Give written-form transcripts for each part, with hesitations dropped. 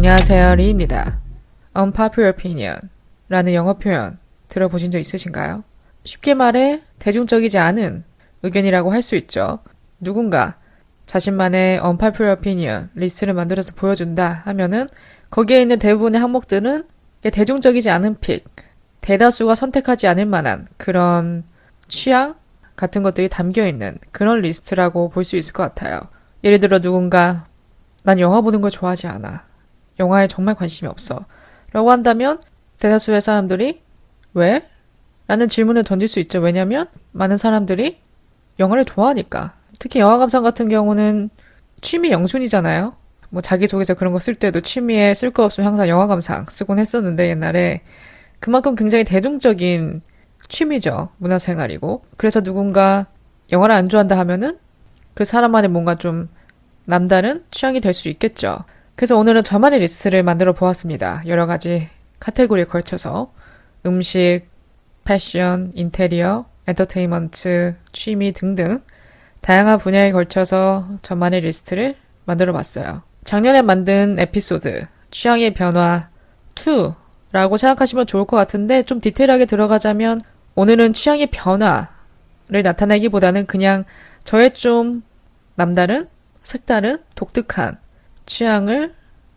안녕하세요, 리입니다. Unpopular opinion 라는 영어 표현 들어보신 적 있으신가요? 쉽게 말해 대중적이지 않은 의견이라고 할 수 있죠. 누군가 자신만의 unpopular opinion 리스트를 만들어서 보여준다 하면은 거기에 있는 대부분의 항목들은 대중적이지 않은 픽, 대다수가 선택하지 않을 만한 그런 취향 같은 것들이 담겨있는 그런 리스트라고 볼 수 있을 것 같아요. 예를 들어 누군가 난 영화 보는 걸 좋아하지 않아. 영화에 정말 관심이 없어. 라고 한다면 대다수의 사람들이 왜? 라는 질문을 던질 수 있죠. 왜냐면 많은 사람들이 영화를 좋아하니까. 특히 영화 감상 같은 경우는 취미 영순이잖아요. 뭐 자기소개서 그런 거 쓸 때도 취미에 쓸 거 없으면 항상 영화 감상 쓰곤 했었는데 옛날에 그만큼 굉장히 대중적인 취미죠. 문화생활이고. 그래서 누군가 영화를 안 좋아한다 하면은 그 사람만의 뭔가 좀 남다른 취향이 될 수 있겠죠. 그래서 오늘은 저만의 리스트를 만들어 보았습니다. 여러 가지 카테고리에 걸쳐서 음식, 패션, 인테리어, 엔터테인먼트, 취미 등등 다양한 분야에 걸쳐서 저만의 리스트를 만들어 봤어요. 작년에 만든 에피소드 취향의 변화 2라고 생각하시면 좋을 것 같은데 좀 디테일하게 들어가자면 오늘은 취향의 변화를 나타내기보다는 그냥 저의 좀 남다른, 색다른, 독특한 취향을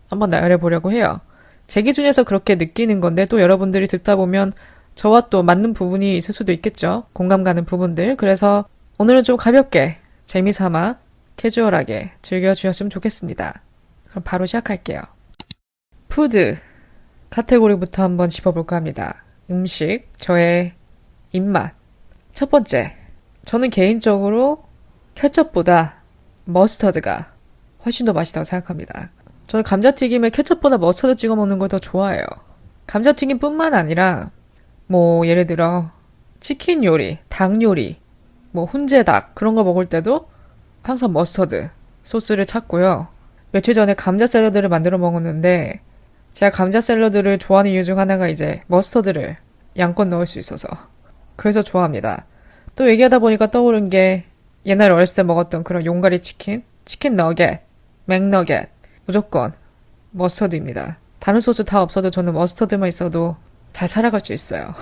한번 나열해 보려고 해요. 제 기준에서 그렇게 느끼는 건데 또 여러분들이 듣다 보면 저와 또 맞는 부분이 있을 수도 있겠죠. 공감 가는 부분들. 그래서 오늘은 좀 가볍게 재미삼아 캐주얼하게 즐겨주셨으면 좋겠습니다. 그럼 바로 시작할게요. 푸드 카테고리부터 한번 짚어볼까 합니다. 음식, 저의 입맛. 첫 번째, 저는 개인적으로 케첩보다 머스터드가 훨씬 더 맛있다고 생각합니다. 저는 감자튀김에 케첩보다 머스터드 찍어 먹는 걸 더 좋아해요. 감자튀김뿐만 아니라 뭐 예를 들어 치킨 요리, 닭 요리, 뭐 훈제닭 그런 거 먹을 때도 항상 머스터드 소스를 찾고요. 며칠 전에 감자 샐러드를 만들어 먹었는데 제가 감자 샐러드를 좋아하는 이유 중 하나가 이제 머스터드를 양껏 넣을 수 있어서 그래서 좋아합니다. 또 얘기하다 보니까 떠오른 게 옛날에 어렸을 때 먹었던 그런 용가리 치킨, 치킨 너겟, 맥너겟 무조건 머스터드입니다. 다른 소스 다 없어도 저는 머스터드만 있어도 잘 살아갈 수 있어요.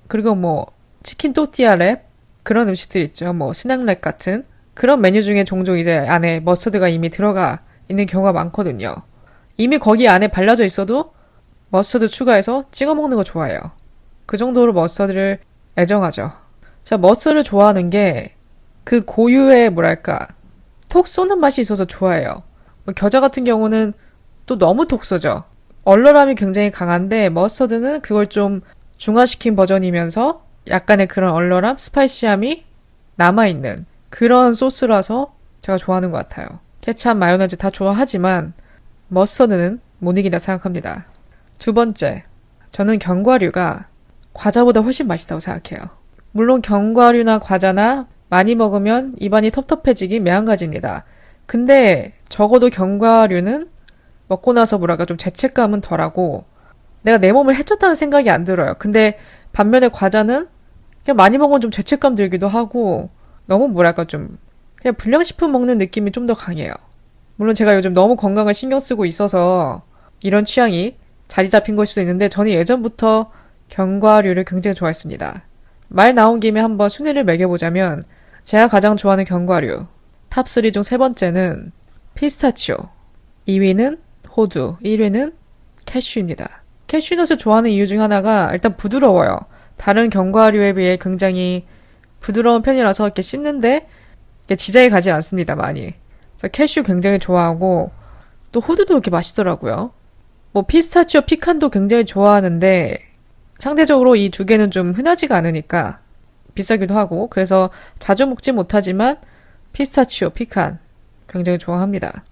그리고 뭐 치킨 또띠아 랩 그런 음식들 있죠. 뭐 스낵랩 같은 그런 메뉴 중에 종종 이제 안에 머스터드가 이미 들어가 있는 경우가 많거든요. 이미 거기 안에 발라져 있어도 머스터드 추가해서 찍어 먹는 거 좋아해요. 그 정도로 머스터드를 애정하죠. 제가 머스터드를 좋아하는 게 그 고유의 뭐랄까 톡 쏘는 맛이 있어서 좋아해요. 뭐 겨자 같은 경우는 또 너무 톡 쏘죠. 얼얼함이 굉장히 강한데 머스터드는 그걸 좀 중화시킨 버전이면서 약간의 그런 얼얼함, 스파이시함이 남아있는 그런 소스라서 제가 좋아하는 것 같아요. 케찹, 마요네즈 다 좋아하지만 머스터드는 못 이긴다 생각합니다. 두 번째, 저는 견과류가 과자보다 훨씬 맛있다고 생각해요. 물론 견과류나 과자나 많이 먹으면 입안이 텁텁해지기 매한가지입니다. 근데 적어도 견과류는 먹고 나서 뭐랄까 좀 죄책감은 덜하고 내가 내 몸을 해쳤다는 생각이 안 들어요. 근데 반면에 과자는 그냥 많이 먹으면 좀 죄책감 들기도 하고 너무 뭐랄까 좀 그냥 불량식품 먹는 느낌이 좀 더 강해요. 물론 제가 요즘 너무 건강을 신경 쓰고 있어서 이런 취향이 자리 잡힌 걸 수도 있는데 저는 예전부터 견과류를 굉장히 좋아했습니다. 말 나온 김에 한번 순위를 매겨보자면 제가 가장 좋아하는 견과류 탑3 중 세 번째는 피스타치오, 2위는 호두, 1위는 캐슈입니다. 캐슈넛을 좋아하는 이유 중 하나가 일단 부드러워요. 다른 견과류에 비해 굉장히 부드러운 편이라서 이렇게 씹는데 이렇게 지장이 가지 않습니다, 많이. 그래서 캐슈 굉장히 좋아하고 또 호두도 이렇게 맛있더라고요. 뭐 피스타치오, 피칸도 굉장히 좋아하는데 상대적으로 이 두 개는 좀 흔하지가 않으니까 비싸기도 하고 그래서 자주 먹지 못하지만 피스타치오, 피칸 굉장히 좋아합니다.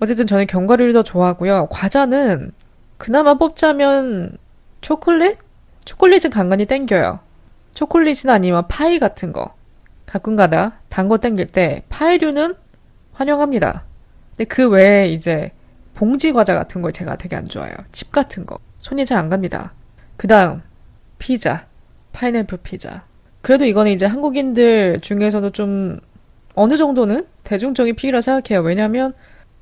어쨌든 저는 견과류를 더 좋아하고요. 과자는 그나마 뽑자면 초콜릿? 초콜릿은 간간히 땡겨요. 초콜릿이나 아니면 파이 같은 거. 가끔가다 단 거 땡길 때 파이류는 환영합니다. 근데 그 외에 이제 봉지 과자 같은 걸 제가 되게 안 좋아해요. 칩 같은 거. 손이 잘 안 갑니다. 그 다음 피자. 파인애플 피자. 그래도 이거는 이제 한국인들 중에서도 좀 어느 정도는 대중적인 픽이라 생각해요. 왜냐면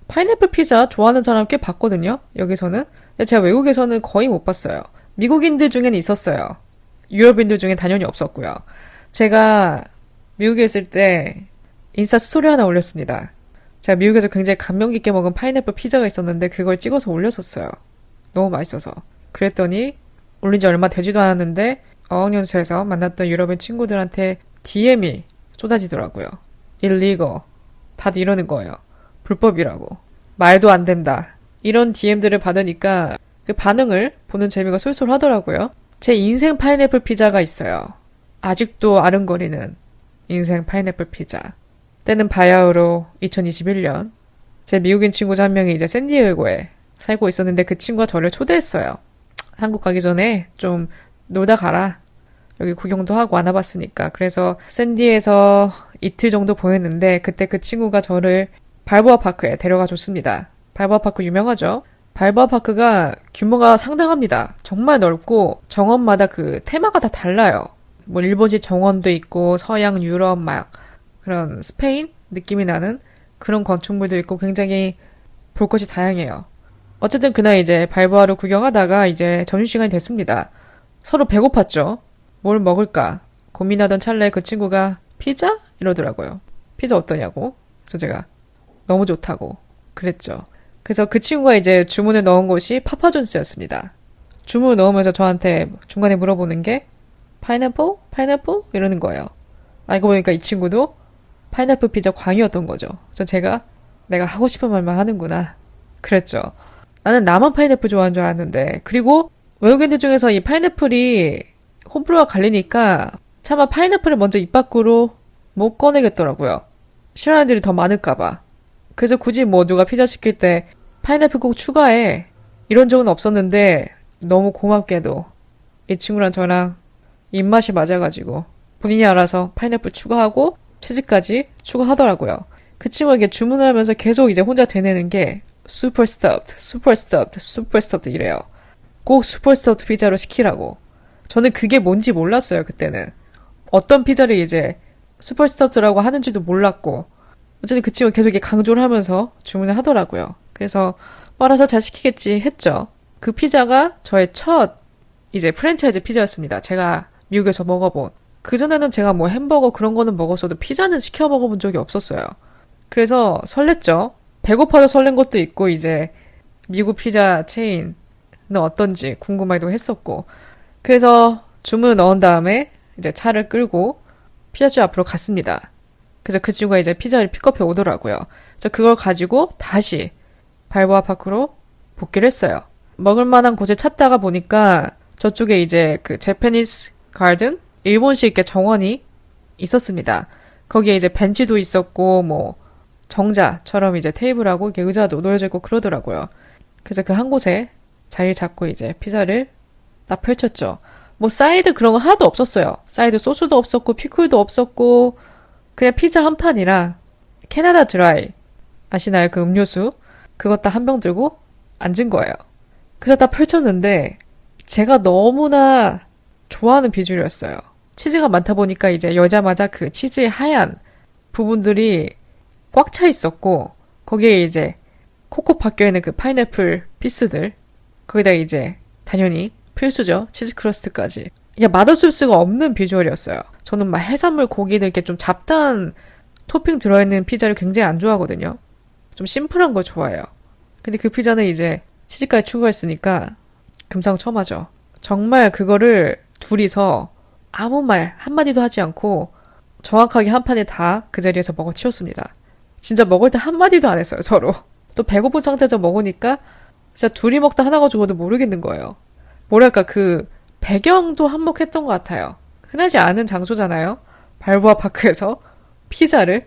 파인애플 피자 좋아하는 사람 꽤 봤거든요. 여기서는. 근데 제가 외국에서는 거의 못 봤어요. 미국인들 중에는 있었어요. 유럽인들 중엔 당연히 없었고요. 제가 미국에 있을 때 인스타 스토리 하나 올렸습니다. 제가 미국에서 굉장히 감명 깊게 먹은 파인애플 피자가 있었는데 그걸 찍어서 올렸었어요. 너무 맛있어서. 그랬더니 올린 지 얼마 되지도 않았는데 어학연수에서 만났던 유럽인 친구들한테 DM이 쏟아지더라고요. illegal. 다들 이러는 거예요. 불법이라고. 말도 안 된다. 이런 DM들을 받으니까 그 반응을 보는 재미가 쏠쏠하더라고요. 제 인생 파인애플 피자가 있어요. 아직도 아른거리는 인생 파인애플 피자. 때는 바야흐로 2021년. 제 미국인 친구 한 명이 이제 샌디에고에 살고 있었는데 그 친구가 저를 초대했어요. 한국 가기 전에 좀 놀다 가라. 여기 구경도 하고 안 와봤으니까. 그래서 샌디에서 이틀 정도 보냈는데 그때 그 친구가 저를 발보아 파크에 데려가 줬습니다. 발보아 파크 유명하죠? 발보아 파크가 규모가 상당합니다. 정말 넓고 정원마다 그 테마가 다 달라요. 뭐 일본식 정원도 있고 서양 유럽 막 그런 스페인 느낌이 나는 그런 건축물도 있고 굉장히 볼 것이 다양해요. 어쨌든 그날 이제 발보아를 구경하다가 이제 점심시간이 됐습니다. 서로 배고팠죠. 뭘 먹을까 고민하던 찰나에 그 친구가 피자? 이러더라고요. 피자 어떠냐고. 그래서 제가 너무 좋다고 그랬죠. 그래서 그 친구가 이제 주문을 넣은 곳이 파파존스였습니다. 주문을 넣으면서 저한테 중간에 물어보는 게 파인애플? 파인애플? 이러는 거예요. 알고 보니까 이 친구도 파인애플 피자 광이었던 거죠. 그래서 제가 내가 하고 싶은 말만 하는구나. 그랬죠. 나는 나만 파인애플 좋아하는 줄 알았는데 그리고 외국인들 중에서 이 파인애플이 호불호가 갈리니까 차마 파인애플을 먼저 입 밖으로 못 꺼내겠더라고요. 싫어하는 애들이 더 많을까봐. 그래서 굳이 뭐 누가 피자 시킬 때 파인애플 꼭 추가해 이런 적은 없었는데 너무 고맙게도 이 친구랑 저랑 입맛이 맞아가지고 본인이 알아서 파인애플 추가하고 치즈까지 추가하더라고요. 그 친구에게 주문을 하면서 계속 이제 혼자 되뇌는 게 super stuffed, super stuffed, super stuffed 이래요. 꼭 super stuffed 피자로 시키라고. 저는 그게 뭔지 몰랐어요, 그때는. 어떤 피자를 이제 super stuffed라고 하는지도 몰랐고 어쨌든 그 친구가 계속 이렇게 강조를 하면서 주문을 하더라고요. 그래서 알아서 잘 시키겠지 했죠. 그 피자가 저의 첫 이제 프랜차이즈 피자였습니다. 제가 미국에서 먹어본. 그전에는 제가 뭐 햄버거 그런 거는 먹었어도 피자는 시켜 먹어본 적이 없었어요. 그래서 설렜죠. 배고파서 설렌 것도 있고 이제 미국 피자 체인은 어떤지 궁금하기도 했었고 그래서 주문을 넣은 다음에 이제 차를 끌고 피자집 앞으로 갔습니다. 그래서 그 친구가 이제 피자를 픽업해 오더라고요. 그래서 그걸 가지고 다시 발보아 파크로 복귀를 했어요. 먹을 만한 곳을 찾다가 보니까 저쪽에 이제 그 제페니스 가든 일본식 정원이 있었습니다. 거기에 이제 벤치도 있었고 뭐 정자처럼 이제 테이블하고 이렇게 의자도 놓여져 있고 그러더라고요. 그래서 그 한 곳에 자리 잡고 이제 피자를 딱 펼쳤죠. 뭐 사이드 그런 거 하나도 없었어요. 사이드 소스도 없었고 피클도 없었고 그냥 피자 한 판이랑 캐나다 드라이 아시나요? 그 음료수 그거 딱 한 병 들고 앉은 거예요. 그래서 딱 펼쳤는데 제가 너무나 좋아하는 비주얼이었어요. 치즈가 많다 보니까 이제 열자마자 그 치즈의 하얀 부분들이 꽉 차 있었고 거기에 이제 콕콕 박혀있는 그 파인애플 피스들 거기다 이제 당연히 필수죠. 치즈 크러스트까지. 이게 맛없을 수가 없는 비주얼이었어요. 저는 막 해산물 고기들 이렇게 좀 잡다한 토핑 들어있는 피자를 굉장히 안 좋아하거든요. 좀 심플한 걸 좋아해요. 근데 그 피자는 이제 치즈까지 추가했으니까 금상첨화죠. 정말 그거를 둘이서 아무 말 한마디도 하지 않고 정확하게 한 판에 다 그 자리에서 먹어치웠습니다. 진짜 먹을 때 한마디도 안 했어요, 서로. 또 배고픈 상태에서 먹으니까 진짜 둘이 먹다 하나가 죽어도 모르겠는 거예요. 뭐랄까 그 배경도 한몫했던 것 같아요. 흔하지 않은 장소잖아요. 발보아 파크에서 피자를.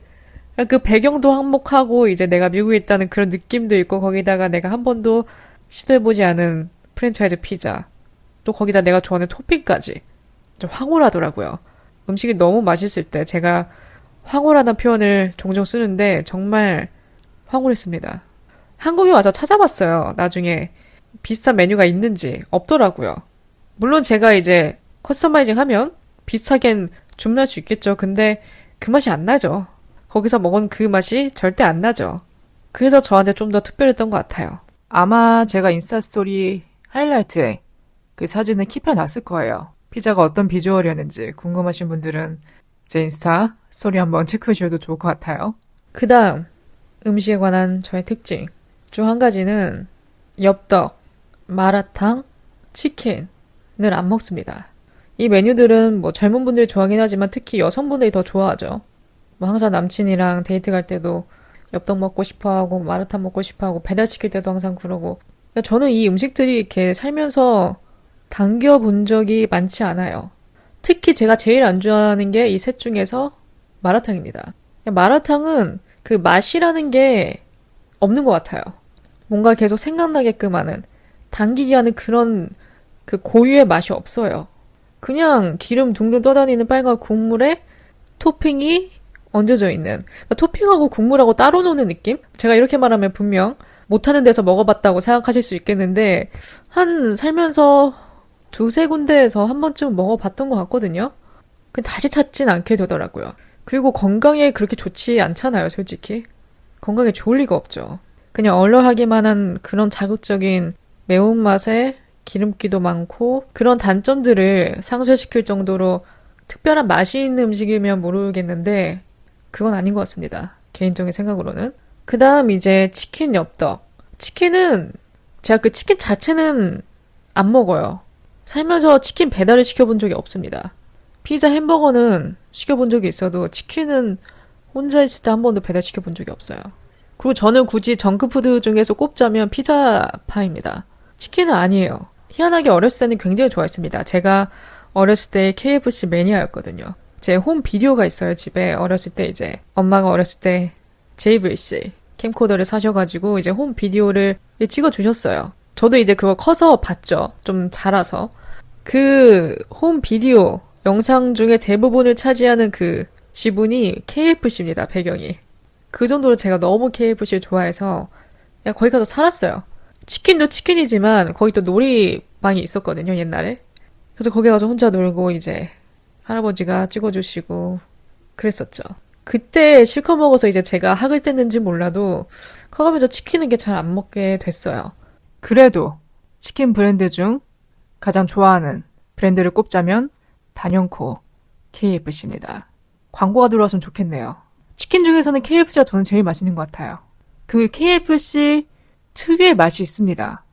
그 배경도 한몫하고 이제 내가 미국에 있다는 그런 느낌도 있고 거기다가 내가 한 번도 시도해보지 않은 프랜차이즈 피자. 또 거기다 내가 좋아하는 토핑까지. 좀 황홀하더라고요. 음식이 너무 맛있을 때 제가 황홀하다는 표현을 종종 쓰는데 정말 황홀했습니다. 한국에 와서 찾아봤어요. 나중에 비슷한 메뉴가 있는지 없더라고요. 물론 제가 이제 커스터마이징 하면 비슷하겐 주문할 수 있겠죠. 근데 그 맛이 안 나죠. 거기서 먹은 그 맛이 절대 안 나죠. 그래서 저한테 좀 더 특별했던 것 같아요. 아마 제가 인스타 스토리 하이라이트에 그 사진을 킵해놨을 거예요. 피자가 어떤 비주얼이었는지 궁금하신 분들은 제 인스타 스토리 한번 체크해 주셔도 좋을 것 같아요. 그 다음 음식에 관한 저의 특징 중 한 가지는 엽떡, 마라탕, 치킨을 안 먹습니다. 이 메뉴들은 뭐 젊은 분들이 좋아하긴 하지만 특히 여성분들이 더 좋아하죠. 뭐 항상 남친이랑 데이트 갈 때도 엽떡 먹고 싶어하고 마라탕 먹고 싶어하고 배달시킬 때도 항상 그러고 그러니까 저는 이 음식들이 이렇게 살면서 당겨본 적이 많지 않아요. 특히 제가 제일 안 좋아하는 게 이 셋 중에서 마라탕입니다. 마라탕은 그 맛이라는 게 없는 것 같아요. 뭔가 계속 생각나게끔 하는 당기게 하는 그런 그 고유의 맛이 없어요. 그냥 기름 둥둥 떠다니는 빨간 국물에 토핑이 얹어져 있는 그러니까 토핑하고 국물하고 따로 노는 느낌? 제가 이렇게 말하면 분명 못하는 데서 먹어봤다고 생각하실 수 있겠는데 한 살면서 두세 군데에서 한 번쯤 먹어봤던 것 같거든요. 근데 다시 찾진 않게 되더라고요. 그리고 건강에 그렇게 좋지 않잖아요, 솔직히. 건강에 좋을 리가 없죠. 그냥 얼얼하기만 한 그런 자극적인 매운맛에 기름기도 많고 그런 단점들을 상쇄시킬 정도로 특별한 맛이 있는 음식이면 모르겠는데 그건 아닌 것 같습니다. 개인적인 생각으로는. 그 다음 이제 치킨 엽떡. 치킨은 제가 그 치킨 자체는 안 먹어요. 살면서 치킨 배달을 시켜본 적이 없습니다. 피자 햄버거는 시켜본 적이 있어도 치킨은 혼자 있을 때 한 번도 배달시켜본 적이 없어요. 그리고 저는 굳이 정크푸드 중에서 꼽자면 피자파입니다. 치킨은 아니에요. 희한하게 어렸을 때는 굉장히 좋아했습니다. 제가 어렸을 때 KFC 매니아였거든요. 제 홈 비디오가 있어요, 집에. 어렸을 때 이제 엄마가 어렸을 때 JVC 캠코더를 사셔가지고 이제 홈 비디오를 찍어주셨어요. 저도 이제 그거 커서 봤죠. 좀 자라서. 그 홈 비디오 영상 중에 대부분을 차지하는 그 지분이 KFC입니다, 배경이. 그 정도로 제가 너무 KFC를 좋아해서 그냥 거기 가서 살았어요. 치킨도 치킨이지만 거기 또 놀이방이 있었거든요, 옛날에. 그래서 거기 가서 혼자 놀고 이제 할아버지가 찍어주시고 그랬었죠. 그때 실컷 먹어서 이제 제가 학을 뗐는지 몰라도 커가면서 치킨은 게 잘 안 먹게 됐어요. 그래도 치킨 브랜드 중 가장 좋아하는 브랜드를 꼽자면 단연코 KFC입니다. 광고가 들어왔으면 좋겠네요. 치킨 중에서는 KFC가 저는 제일 맛있는 것 같아요. 그 KFC 특유의 맛이 있습니다.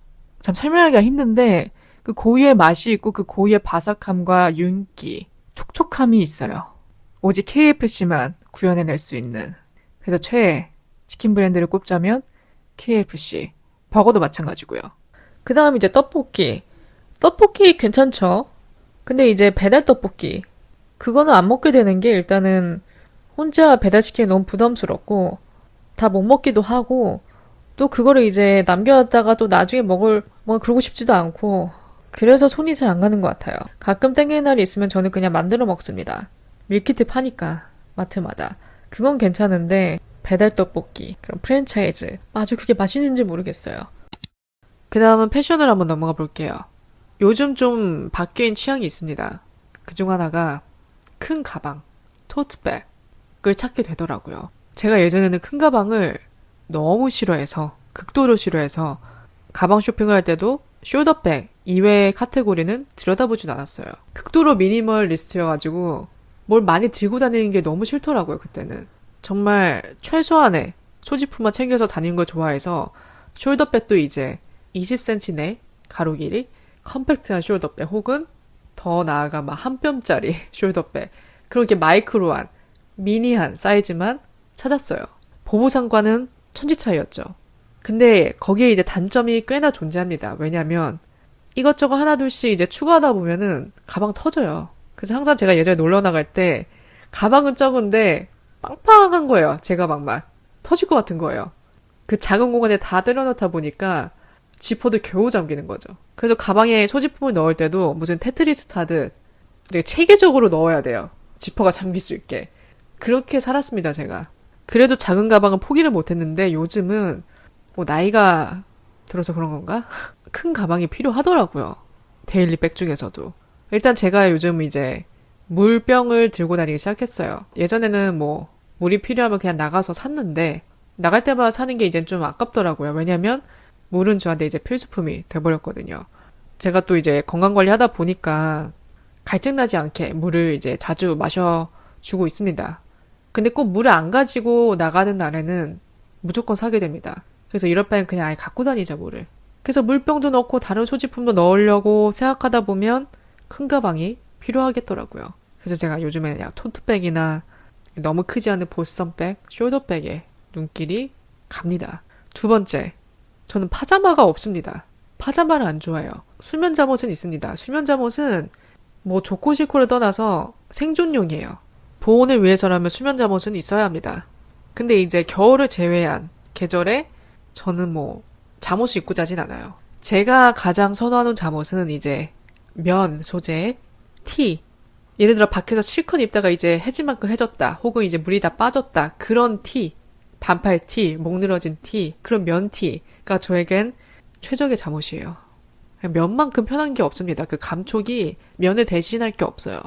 참 설명하기가 힘든데 그 고유의 맛이 있고 그 고유의 바삭함과 윤기, 촉촉함이 있어요. 오직 KFC만 구현해낼 수 있는. 그래서 최애 치킨 브랜드를 꼽자면 KFC. 버거도 마찬가지고요. 그 다음 이제 떡볶이. 떡볶이 괜찮죠? 근데 이제 배달 떡볶이. 그거는 안 먹게 되는 게 일단은 혼자 배달시키기 너무 부담스럽고 다 못 먹기도 하고 또 그거를 이제 남겨놨다가 또 나중에 먹을 뭐 그러고 싶지도 않고 그래서 손이 잘 안 가는 것 같아요. 가끔 땡기는 날이 있으면 저는 그냥 만들어 먹습니다. 밀키트 파니까 마트마다. 그건 괜찮은데 배달 떡볶이 그런 프랜차이즈 아주 그게 맛있는지 모르겠어요. 그 다음은 패션을 한번 넘어가 볼게요. 요즘 좀 바뀐 취향이 있습니다. 그중 하나가 큰 가방, 토트백을 찾게 되더라고요. 제가 예전에는 큰 가방을 너무 싫어해서 극도로 싫어해서 가방 쇼핑을 할 때도 숄더백 이외의 카테고리는 들여다보진 않았어요. 극도로 미니멀리스트여가지고 뭘 많이 들고 다니는 게 너무 싫더라고요, 그때는. 정말 최소한의 소지품만 챙겨서 다니는 걸 좋아해서 숄더백도 이제 20cm 내 가로 길이 컴팩트한 숄더백 혹은 더 나아가 막 한 뼘짜리 숄더백 그렇게 마이크로한 미니한 사이즈만 찾았어요. 보부상과는 천지 차이였죠. 근데 거기에 이제 단점이 꽤나 존재합니다. 왜냐면 이것저것 하나둘씩 이제 추가하다 보면은 가방 터져요. 그래서 항상 제가 예전에 놀러 나갈 때 가방은 적은데 빵빵한 거예요. 제 가방만. 터질 것 같은 거예요. 그 작은 공간에 다 때려넣다 보니까 지퍼도 겨우 잠기는 거죠. 그래서 가방에 소지품을 넣을 때도 무슨 테트리스 타듯 되게 체계적으로 넣어야 돼요. 지퍼가 잠길 수 있게. 그렇게 살았습니다, 제가. 그래도 작은 가방은 포기를 못했는데 요즘은 뭐 나이가 들어서 그런 건가? 큰 가방이 필요하더라고요. 데일리백 중에서도. 일단 제가 요즘 이제 물병을 들고 다니기 시작했어요. 예전에는 뭐 물이 필요하면 그냥 나가서 샀는데 나갈 때마다 사는 게 이젠 좀 아깝더라고요. 왜냐면 물은 저한테 이제 필수품이 돼버렸거든요. 제가 또 이제 건강관리 하다 보니까 갈증나지 않게 물을 이제 자주 마셔주고 있습니다. 근데 꼭 물을 안 가지고 나가는 날에는 무조건 사게 됩니다. 그래서 이럴 바엔 그냥 아예 갖고 다니자, 물을. 그래서 물병도 넣고 다른 소지품도 넣으려고 생각하다 보면 큰 가방이 필요하겠더라고요. 그래서 제가 요즘에는 그냥 토트백이나 너무 크지 않은 보스턴백, 숄더백에 눈길이 갑니다. 두 번째, 저는 파자마가 없습니다. 파자마를 안 좋아해요. 수면 잠옷은 있습니다. 수면 잠옷은 뭐 좋고 싫고를 떠나서 생존용이에요. 보온을 위해서라면 수면 잠옷은 있어야 합니다. 근데 이제 겨울을 제외한 계절에 저는 뭐 잠옷을 입고 자진 않아요. 제가 가장 선호하는 잠옷은 이제 면 소재, 티. 예를 들어 밖에서 실컷 입다가 이제 해질만큼 해졌다. 혹은 이제 물이 다 빠졌다. 그런 티. 반팔 티, 목 늘어진 티, 그런 면 티가 저에겐 최적의 잠옷이에요. 면만큼 편한 게 없습니다. 그 감촉이 면을 대신할 게 없어요.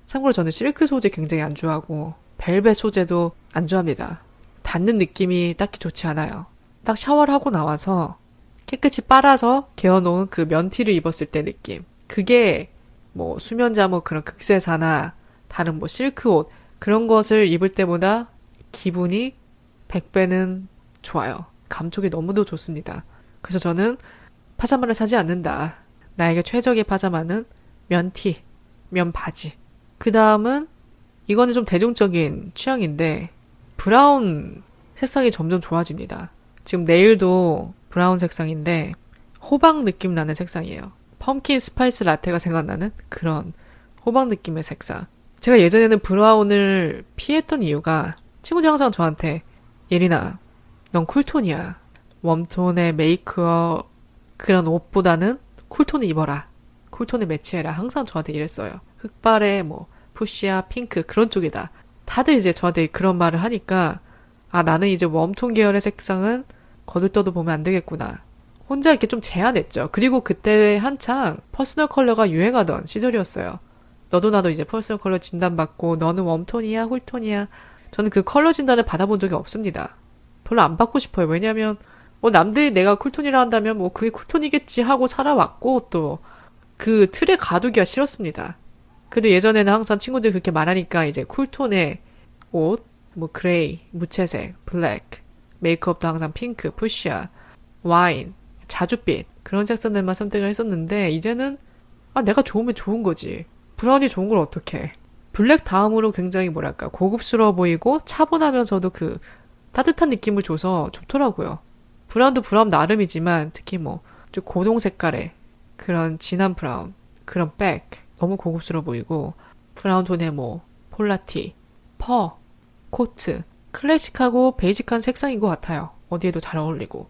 참고로 저는 실크 소재 굉장히 안 좋아하고 벨벳 소재도 안 좋아합니다. 닿는 느낌이 딱히 좋지 않아요. 딱 샤워를 하고 나와서 깨끗이 빨아서 개어놓은 그 면티를 입었을 때 느낌. 그게 뭐 수면 잠옷 그런 극세사나 다른 뭐 실크 옷 그런 것을 입을 때보다 기분이 100배는 좋아요. 감촉이 너무도 좋습니다. 그래서 저는 파자마를 사지 않는다. 나에게 최적의 파자마는 면티, 면바지. 그 다음은 이거는 좀 대중적인 취향인데 브라운 색상이 점점 좋아집니다. 지금 네일도 브라운 색상인데 호박 느낌 나는 색상이에요. 펌킨 스파이스 라테가 생각나는 그런 호박 느낌의 색상. 제가 예전에는 브라운을 피했던 이유가 친구들이 항상 저한테 예린아, 넌 쿨톤이야. 웜톤의 메이크업 그런 옷보다는 쿨톤을 입어라. 쿨톤을 매치해라. 항상 저한테 이랬어요. 흑발에 뭐 푸시아, 핑크 그런 쪽이다. 다들 이제 저한테 그런 말을 하니까 아 나는 이제 웜톤 계열의 색상은 거들떠도 보면 안 되겠구나. 혼자 이렇게 좀 제한했죠. 그리고 그때 한창 퍼스널 컬러가 유행하던 시절이었어요. 너도 나도 이제 퍼스널 컬러 진단받고 너는 웜톤이야, 쿨톤이야. 저는 그 컬러 진단을 받아본 적이 없습니다. 별로 안 받고 싶어요. 왜냐면 뭐 남들이 내가 쿨톤이라 한다면 뭐 그게 쿨톤이겠지 하고 살아왔고 또 그 틀에 가두기가 싫었습니다. 그래도 예전에는 항상 친구들이 그렇게 말하니까 이제 쿨톤의 옷, 뭐 그레이, 무채색, 블랙, 메이크업도 항상 핑크, 푸시아, 와인, 자줏빛 그런 색상들만 선택을 했었는데 이제는 아 내가 좋으면 좋은 거지. 브라운이 좋은 걸 어떡해. 블랙 다음으로 굉장히 뭐랄까 고급스러워 보이고 차분하면서도 그 따뜻한 느낌을 줘서 좋더라고요. 브라운도 브라운 나름이지만 특히 뭐 좀 고동 색깔의 그런 진한 브라운 그런 백 너무 고급스러워 보이고 브라운 톤의 뭐 폴라티, 퍼, 코트 클래식하고 베이직한 색상인 것 같아요. 어디에도 잘 어울리고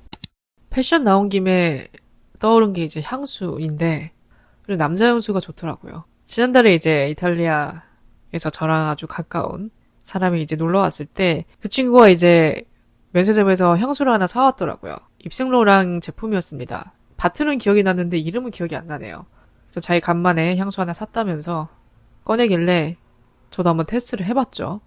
패션 나온 김에 떠오른 게 이제 향수인데 그리고 남자 향수가 좋더라고요. 지난달에 이제 이탈리아에서 저랑 아주 가까운 사람이 이제 놀러 왔을 때 그 친구가 이제 면세점에서 향수를 하나 사왔더라고요. 입생로랑 제품이었습니다. 바트는 기억이 났는데 이름은 기억이 안 나네요. 그래서 자기 간만에 향수 하나 샀다면서 꺼내길래 저도 한번 테스트를 해봤죠.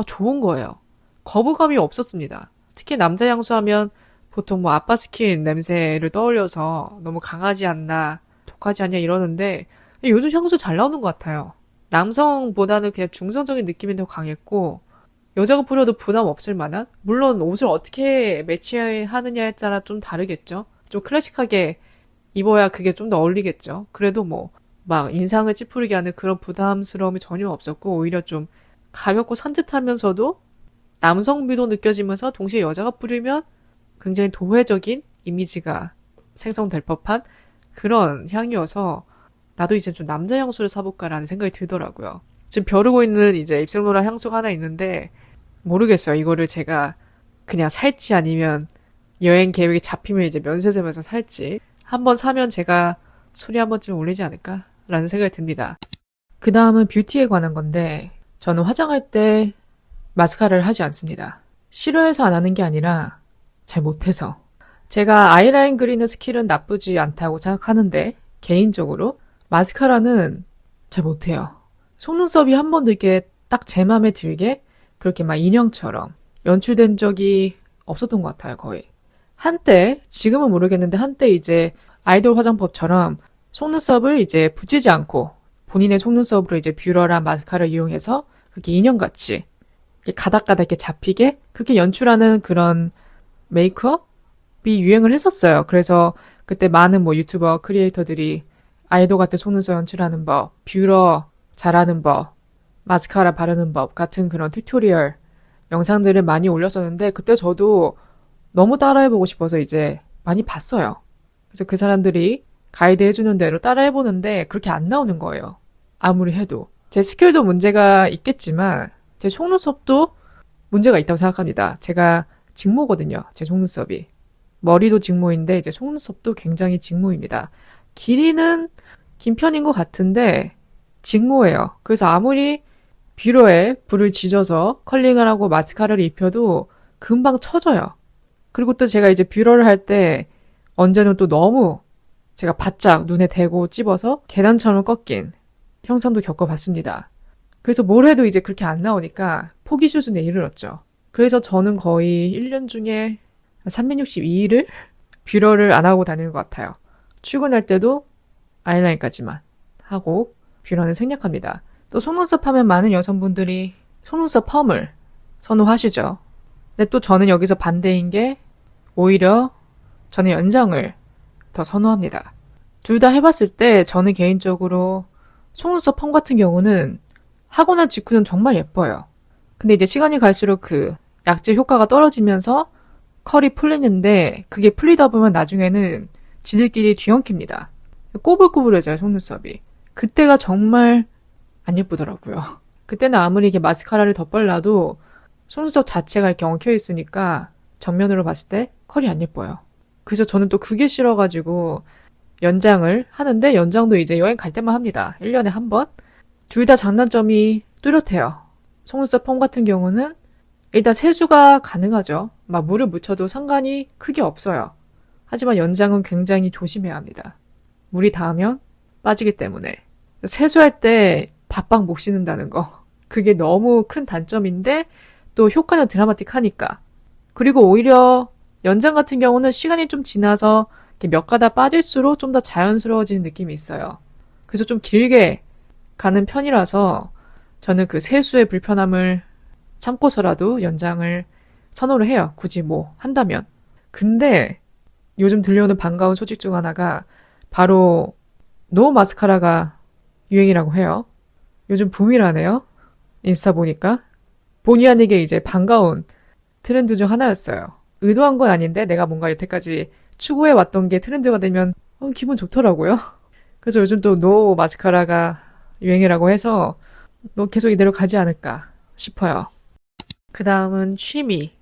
좋은 거예요. 거부감이 없었습니다. 특히 남자 향수 하면 보통 뭐 아빠 스킨 냄새를 떠올려서 너무 강하지 않나, 독하지 않냐 이러는데 요즘 향수 잘 나오는 것 같아요. 남성보다는 그냥 중성적인 느낌이 더 강했고 여자가 뿌려도 부담 없을 만한? 물론 옷을 어떻게 매치하느냐에 따라 좀 다르겠죠. 좀 클래식하게 입어야 그게 좀 더 어울리겠죠. 그래도 뭐 막 인상을 찌푸리게 하는 그런 부담스러움이 전혀 없었고 오히려 좀 가볍고 산뜻하면서도 남성미도 느껴지면서 동시에 여자가 뿌리면 굉장히 도회적인 이미지가 생성될 법한 그런 향이어서 나도 이제 좀 남자 향수를 사볼까라는 생각이 들더라고요. 지금 벼르고 있는 이제 입생로라 향수가 하나 있는데 모르겠어요. 이거를 제가 그냥 살지 아니면 여행 계획이 잡히면 이제 면세점에서 살지 한번 사면 제가 소리 한 번쯤 올리지 않을까라는 생각이 듭니다. 그 다음은 뷰티에 관한 건데 저는 화장할 때 마스카라를 하지 않습니다. 싫어해서 안 하는 게 아니라 잘 못해서. 제가 아이라인 그리는 스킬은 나쁘지 않다고 생각하는데 개인적으로 마스카라는 잘 못해요. 속눈썹이 한 번도 이렇게 딱 제 맘에 들게 그렇게 막 인형처럼 연출된 적이 없었던 것 같아요, 거의. 한때, 지금은 모르겠는데 한때 이제 아이돌 화장법처럼 속눈썹을 이제 붙이지 않고 본인의 속눈썹으로 이제 뷰러랑 마스카라를 이용해서 그렇게 인형같이 이렇게 가닥가닥 이렇게 잡히게 그렇게 연출하는 그런 메이크업이 유행을 했었어요. 그래서 그때 많은 뭐 유튜버 크리에이터들이 아이돌 같은 속눈썹 연출하는 법, 뷰러 잘하는 법, 마스카라 바르는 법 같은 그런 튜토리얼 영상들을 많이 올렸었는데 그때 저도 너무 따라해보고 싶어서 이제 많이 봤어요. 그래서 그 사람들이 가이드 해주는 대로 따라해보는데 그렇게 안 나오는 거예요. 아무리 해도. 제 스킬도 문제가 있겠지만 제 속눈썹도 문제가 있다고 생각합니다. 제가 직모거든요. 제 속눈썹이. 머리도 직모인데 이제 속눈썹도 굉장히 직모입니다. 길이는 긴 편인 것 같은데 직모예요. 그래서 아무리 뷰러에 불을 지져서 컬링을 하고 마스카라를 입혀도 금방 처져요. 그리고 또 제가 이제 뷰러를 할 때 언제는 또 너무 제가 바짝 눈에 대고 찝어서 계단처럼 꺾인 형상도 겪어봤습니다. 그래서 뭘 해도 이제 그렇게 안 나오니까 포기 수준에 이르렀죠. 그래서 저는 거의 1년 중에 362일을 뷰러를 안 하고 다니는 것 같아요. 출근할 때도 아이라인까지만 하고 뷰러는 생략합니다. 또 속눈썹 하면 많은 여성분들이 속눈썹 펌을 선호하시죠. 근데 또 저는 여기서 반대인 게 오히려 저는 연장을 더 선호합니다. 둘 다 해봤을 때 저는 개인적으로 속눈썹 펌 같은 경우는 하고 난 직후는 정말 예뻐요. 근데 이제 시간이 갈수록 그 약재 효과가 떨어지면서 컬이 풀리는데 그게 풀리다 보면 나중에는 지들끼리 뒤엉킵니다. 꼬불꼬불해져요, 속눈썹이. 그때가 정말 안 예쁘더라고요. 그때는 아무리 이게 마스카라를 덧발라도 속눈썹 자체가 이렇게 엉켜 있으니까 정면으로 봤을 때 컬이 안 예뻐요. 그래서 저는 또 그게 싫어가지고 연장을 하는데 연장도 이제 여행 갈 때만 합니다. 1년에 한 번. 둘 다 장단점이 뚜렷해요. 속눈썹 펌 같은 경우는 일단 세수가 가능하죠. 막 물을 묻혀도 상관이 크게 없어요. 하지만 연장은 굉장히 조심해야 합니다. 물이 닿으면 빠지기 때문에. 세수할 때 박박 못 씻는다는 거. 그게 너무 큰 단점인데 또 효과는 드라마틱하니까. 그리고 오히려 연장 같은 경우는 시간이 좀 지나서 몇 가닥 빠질수록 좀 더 자연스러워지는 느낌이 있어요. 그래서 좀 길게 가는 편이라서 저는 그 세수의 불편함을 참고서라도 연장을 선호를 해요. 굳이 뭐 한다면. 근데 요즘 들려오는 반가운 소식 중 하나가 바로 노 마스카라가 유행이라고 해요. 요즘 붐이라네요. 인스타 보니까. 본의 아니게 이제 반가운 트렌드 중 하나였어요. 의도한 건 아닌데 내가 뭔가 여태까지 추구해왔던 게 트렌드가 되면 기분 좋더라고요. 그래서 요즘 또 노 마스카라가 유행이라고 해서 계속 이대로 가지 않을까 싶어요. 그 다음은 취미,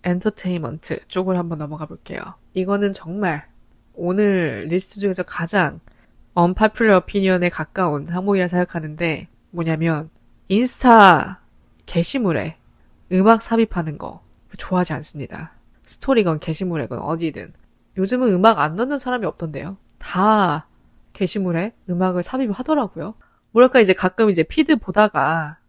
엔터테인먼트 쪽으로 한번 넘어가 볼게요. 이거는 정말 오늘 리스트 중에서 가장 언파퓰러 오피니언에 가까운 항목이라 생각하는데 뭐냐면 인스타 게시물에 음악 삽입하는 거 좋아하지 않습니다. 스토리건 게시물이건 어디든 요즘은 음악 안 넣는 사람이 없던데요. 다 게시물에 음악을 삽입하더라고요. 뭐랄까 이제 가끔 이제 피드 보다가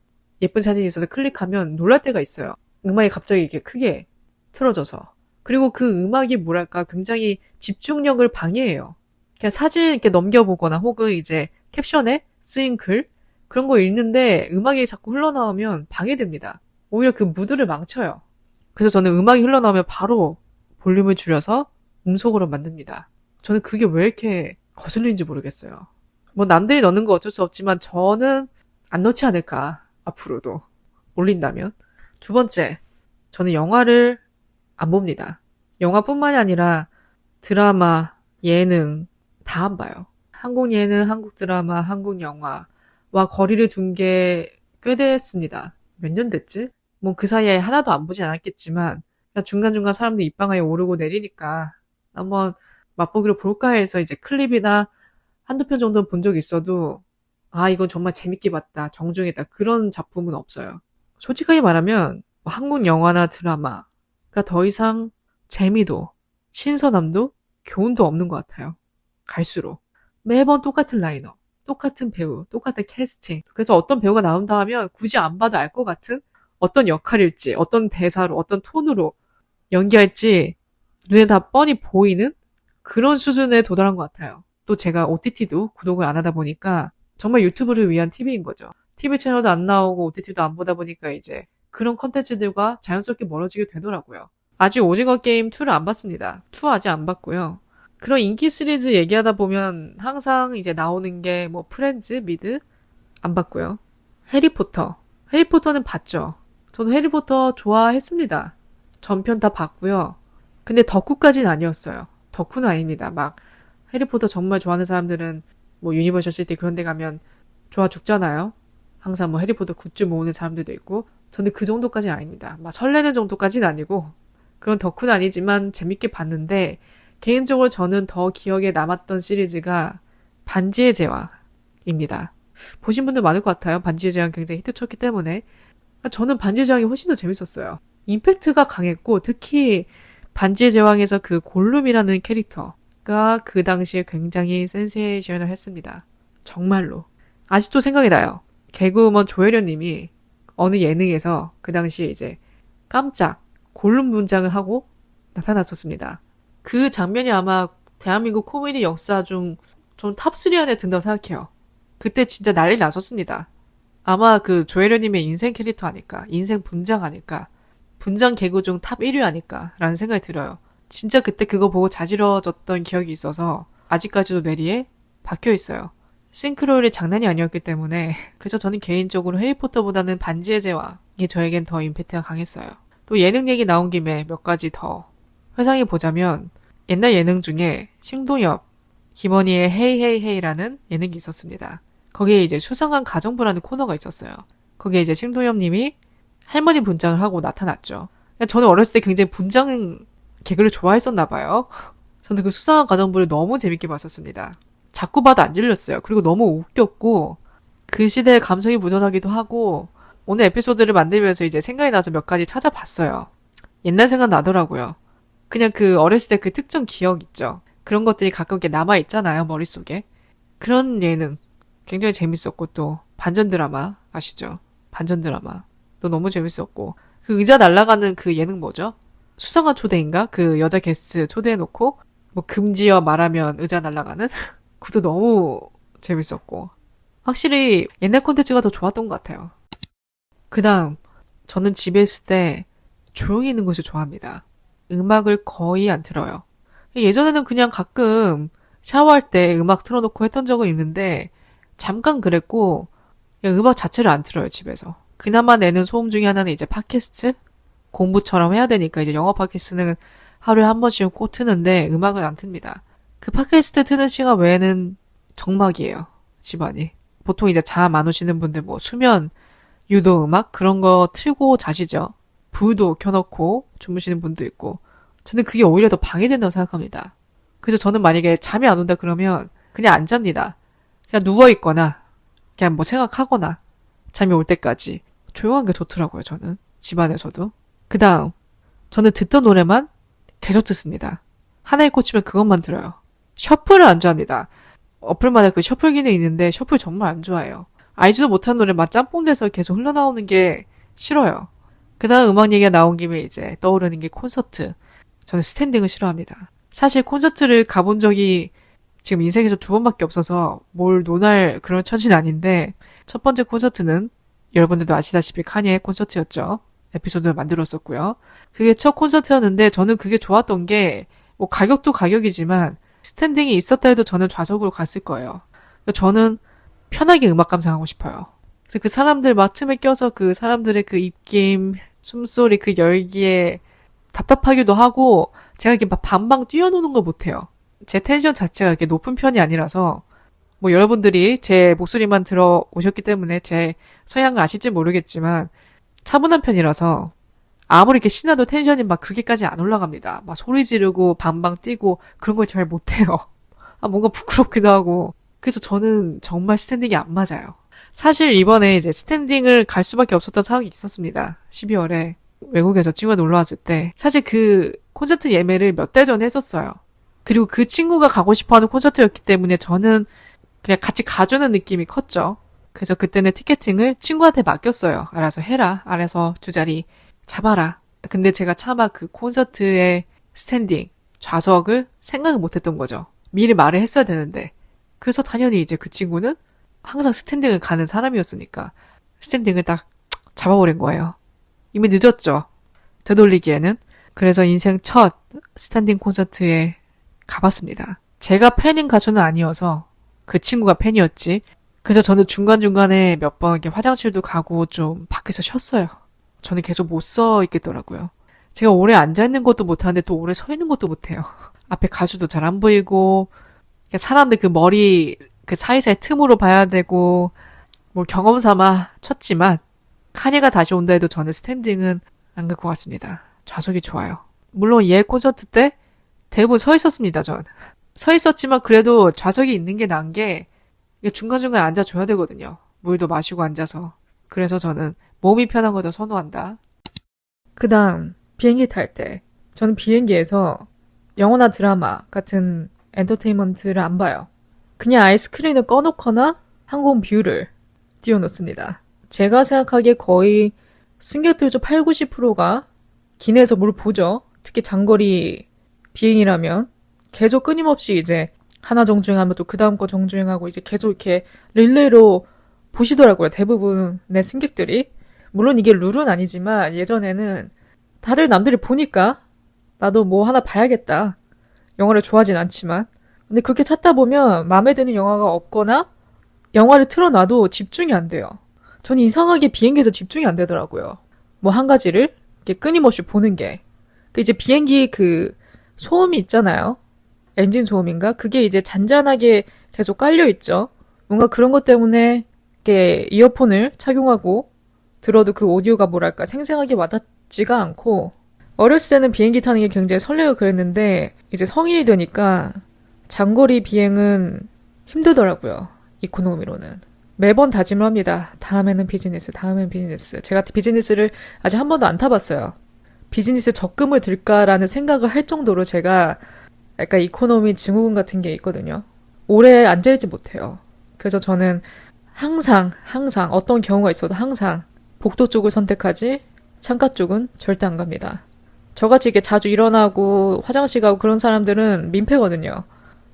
예쁜 사진이 있어서 클릭하면 놀랄 때가 있어요. 음악이 갑자기 이렇게 크게 틀어져서. 그리고 그 음악이 뭐랄까 굉장히 집중력을 방해해요. 그냥 사진 이렇게 넘겨보거나 혹은 이제 캡션에 쓰인 글 그런 거 읽는데 음악이 자꾸 흘러나오면 방해됩니다. 오히려 그 무드를 망쳐요. 그래서 저는 음악이 흘러나오면 바로 볼륨을 줄여서 음속으로 만듭니다. 저는 그게 왜 이렇게 거슬리는지 모르겠어요. 뭐 남들이 넣는 거 어쩔 수 없지만 저는 안 넣지 않을까. 앞으로도 올린다면. 두 번째, 저는 영화를 안 봅니다. 영화뿐만이 아니라 드라마, 예능 다 안 봐요. 한국 예능, 한국 드라마, 한국 영화와 거리를 둔 게 꽤 됐습니다. 몇 년 됐지? 뭐 그 사이에 하나도 안 보진 않았겠지만 그냥 중간중간 사람들 입방아에 오르고 내리니까 한번 맛보기로 볼까 해서 이제 클립이나 한두 편 정도는 본 적이 있어도 이건 정말 재밌게 봤다, 정중했다 그런 작품은 없어요. 솔직하게 말하면 뭐 한국 영화나 드라마가 더 이상 재미도 신선함도 교훈도 없는 것 같아요. 갈수록 매번 똑같은 라인업, 똑같은 배우, 똑같은 캐스팅. 그래서 어떤 배우가 나온다 하면 굳이 안 봐도 알 것 같은 어떤 역할일지, 어떤 대사로, 어떤 톤으로 연기할지 눈에 다 뻔히 보이는 그런 수준에 도달한 것 같아요. 또 제가 OTT도 구독을 안 하다 보니까 정말 유튜브를 위한 TV인 거죠. TV 채널도 안 나오고 OTT도 안 보다 보니까 이제 그런 컨텐츠들과 자연스럽게 멀어지게 되더라고요. 아직 오징어 게임 2를 안 봤습니다. 2 아직 안 봤고요. 그런 인기 시리즈 얘기하다 보면 항상 이제 나오는 게 뭐 프렌즈, 미드 안 봤고요. 해리포터. 해리포터는 봤죠. 저는 해리포터 좋아했습니다. 전편 다 봤고요. 근데 덕후까지는 아니었어요. 덕후는 아닙니다. 막 해리포터 정말 좋아하는 사람들은 뭐 유니버셜 시티 그런 데 가면 좋아 죽잖아요. 항상 뭐 해리포터 굿즈 모으는 사람들도 있고 저는 그 정도까지는 아닙니다. 막 설레는 정도까지는 아니고 그런 덕후는 아니지만 재밌게 봤는데 개인적으로 저는 더 기억에 남았던 시리즈가 반지의 제왕입니다. 보신 분들 많을 것 같아요. 반지의 제왕 굉장히 히트쳤기 때문에. 저는 반지의 제왕이 훨씬 더 재밌었어요. 임팩트가 강했고 특히 반지의 제왕에서 그 골룸이라는 캐릭터가 그 당시에 굉장히 센세이션을 했습니다. 정말로. 아직도 생각이 나요. 개그우먼 조혜련 님이 어느 예능에서 그 당시에 이제 깜짝 골룸 분장을 하고 나타났었습니다. 그 장면이 아마 대한민국 코미디 역사 중 좀 탑3 안에 든다고 생각해요. 그때 진짜 난리 났었습니다. 아마 그 조혜련님의 인생 캐릭터 아닐까, 인생 분장 아닐까, 분장 개그 중 탑 1위 아닐까라는 생각이 들어요. 진짜 그때 그거 보고 자지러졌던 기억이 있어서 아직까지도 뇌리에 박혀 있어요. 싱크로율이 장난이 아니었기 때문에 그래서 저는 개인적으로 해리포터보다는 반지의 제왕이 저에겐 더 임팩트가 강했어요. 또 예능 얘기 나온 김에 몇 가지 더 회상해 보자면 옛날 예능 중에 신동엽, 김원희의 헤이 헤이 헤이라는 예능이 있었습니다. 거기에 이제 수상한 가정부라는 코너가 있었어요. 거기에 이제 신동엽 님이 할머니 분장을 하고 나타났죠. 저는 어렸을 때 굉장히 분장 개그를 좋아했었나 봐요. 저는 그 수상한 가정부를 너무 재밌게 봤었습니다. 자꾸 봐도 안 질렸어요. 그리고 너무 웃겼고 그 시대의 감성이 묻어나기도 하고 오늘 에피소드를 만들면서 이제 생각이 나서 몇 가지 찾아봤어요. 옛날 생각 나더라고요. 그냥 그 어렸을 때 그 특정 기억 있죠. 그런 것들이 가끔 이렇게 남아있잖아요, 머릿속에. 그런 예능 굉장히 재밌었고 또 반전 드라마 아시죠? 반전 드라마 또 너무 재밌었고 그 의자 날아가는 그 예능 뭐죠? 수상한 초대인가? 그 여자 게스트 초대해놓고 뭐 금지어 말하면 의자 날아가는? 그것도 너무 재밌었고 확실히 옛날 콘텐츠가 더 좋았던 것 같아요. 그 다음 저는 집에 있을 때 조용히 있는 것을 좋아합니다. 음악을 거의 안 틀어요. 예전에는 그냥 가끔 샤워할 때 음악 틀어놓고 했던 적은 있는데 잠깐 그랬고 그냥 음악 자체를 안 틀어요 집에서. 그나마 내는 소음 중에 하나는 이제 팟캐스트? 공부처럼 해야 되니까 이제 영어 팟캐스트는 하루에 한 번씩은 꼭 트는데 음악은 안 틉니다. 그 팟캐스트 트는 시간 외에는 정막이에요 집안이. 보통 이제 잠 안 오시는 분들 뭐 수면 유도 음악 그런 거 틀고 자시죠. 불도 켜놓고 주무시는 분도 있고 저는 그게 오히려 더 방해된다고 생각합니다. 그래서 저는 만약에 잠이 안 온다 그러면 그냥 안 잡니다. 그냥 누워있거나 그냥 뭐 생각하거나 잠이 올 때까지 조용한 게 좋더라고요. 저는 집안에서도. 그 다음 저는 듣던 노래만 계속 듣습니다. 하나에 꽂히면 그것만 들어요. 셔플을 안 좋아합니다. 어플마다 그 셔플 기능이 있는데 셔플 정말 안 좋아해요. 알지도 못한 노래만 짬뽕돼서 계속 흘러나오는 게 싫어요. 그 다음 음악 얘기가 나온 김에 이제 떠오르는 게 콘서트. 저는 스탠딩을 싫어합니다. 사실 콘서트를 가본 적이 지금 인생에서 2번밖에 없어서 뭘 논할 그런 처지는 아닌데 첫 번째 콘서트는 여러분들도 아시다시피 카니의 콘서트였죠. 에피소드를 만들었었고요. 그게 첫 콘서트였는데 저는 그게 좋았던 게 뭐 가격도 가격이지만 스탠딩이 있었다 해도 저는 좌석으로 갔을 거예요. 저는 편하게 음악 감상하고 싶어요. 그래서 그 사람들 막 틈에 껴서 그 사람들의 그 입김, 숨소리, 그 열기에 답답하기도 하고 제가 이렇게 막 방방 뛰어노는 걸 못해요. 제 텐션 자체가 이렇게 높은 편이 아니라서 뭐 여러분들이 제 목소리만 들어오셨기 때문에 제 성향을 아실지 모르겠지만 차분한 편이라서 아무리 이렇게 신나도 텐션이 막 그렇게까지 안 올라갑니다. 막 소리 지르고 방방 뛰고 그런 걸 잘 못해요. 뭔가 부끄럽기도 하고 그래서 저는 정말 스탠딩이 안 맞아요. 사실 이번에 이제 스탠딩을 갈 수밖에 없었던 상황이 있었습니다. 12월에 외국에서 친구가 놀러 왔을 때 사실 그 콘서트 예매를 몇 달 전에 했었어요. 그리고 그 친구가 가고 싶어하는 콘서트였기 때문에 저는 그냥 같이 가주는 느낌이 컸죠. 그래서 그때는 티켓팅을 친구한테 맡겼어요. 알아서 해라. 알아서 두 자리 잡아라. 근데 제가 차마 그 콘서트의 스탠딩, 좌석을 생각을 못했던 거죠. 미리 말을 했어야 되는데 그래서 당연히 이제 그 친구는 항상 스탠딩을 가는 사람이었으니까 스탠딩을 딱 잡아버린 거예요. 이미 늦었죠. 되돌리기에는. 그래서 인생 첫 스탠딩 콘서트에 가봤습니다. 제가 팬인 가수는 아니어서 그 친구가 팬이었지. 그래서 저는 중간중간에 몇 번 이렇게 화장실도 가고 좀 밖에서 쉬었어요. 저는 계속 못 서 있겠더라고요. 제가 오래 앉아있는 것도 못하는데 또 오래 서 있는 것도 못해요. 앞에 가수도 잘 안 보이고 사람들 그 머리 그 사이사이 틈으로 봐야 되고 뭐 경험 삼아 쳤지만 카니가 다시 온다 해도 저는 스탠딩은 안 갈 것 같습니다. 좌석이 좋아요. 물론 얘 콘서트 때 대부분 서 있었습니다, 전. 서 있었지만 그래도 좌석이 있는 게 나은 게 중간중간 앉아줘야 되거든요. 물도 마시고 앉아서. 그래서 저는 몸이 편한 거 더 선호한다. 그 다음 비행기 탈 때 저는 비행기에서 영화나 드라마 같은 엔터테인먼트를 안 봐요. 그냥 아이스크림을 꺼놓거나 항공 뷰를 띄워놓습니다. 제가 생각하기에 거의 승객들 중 8, 90%가 기내에서 뭘 보죠. 특히 장거리 비행이라면 계속 끊임없이 이제 하나 정주행하면 또 그 다음 거 정주행하고 이제 계속 이렇게 릴레이로 보시더라고요. 대부분의 승객들이. 물론 이게 룰은 아니지만 예전에는 다들 남들이 보니까 나도 뭐 하나 봐야겠다. 영화를 좋아하진 않지만. 근데 그렇게 찾다 보면 마음에 드는 영화가 없거나 영화를 틀어놔도 집중이 안 돼요. 저는 이상하게 비행기에서 집중이 안 되더라고요. 뭐 한 가지를 이렇게 끊임없이 보는 게. 이제 비행기 그 소음이 있잖아요. 엔진 소음인가? 그게 이제 잔잔하게 계속 깔려있죠. 뭔가 그런 것 때문에 이렇게 이어폰을 착용하고 들어도 그 오디오가 뭐랄까 생생하게 와닿지가 않고 어렸을 때는 비행기 타는 게 굉장히 설레고 그랬는데 이제 성인이 되니까 장거리 비행은 힘들더라고요. 이코노미로는. 매번 다짐을 합니다. 다음에는 비즈니스, 다음에는 비즈니스. 제가 비즈니스를 아직 한 번도 안 타봤어요. 비즈니스 적금을 들까라는 생각을 할 정도로 제가 약간 이코노미 증후군 같은 게 있거든요. 오래 앉아있지 못해요. 그래서 저는 항상 어떤 경우가 있어도 항상 복도 쪽을 선택하지 창가 쪽은 절대 안 갑니다. 저같이 이렇게 자주 일어나고 화장실 가고 그런 사람들은 민폐거든요.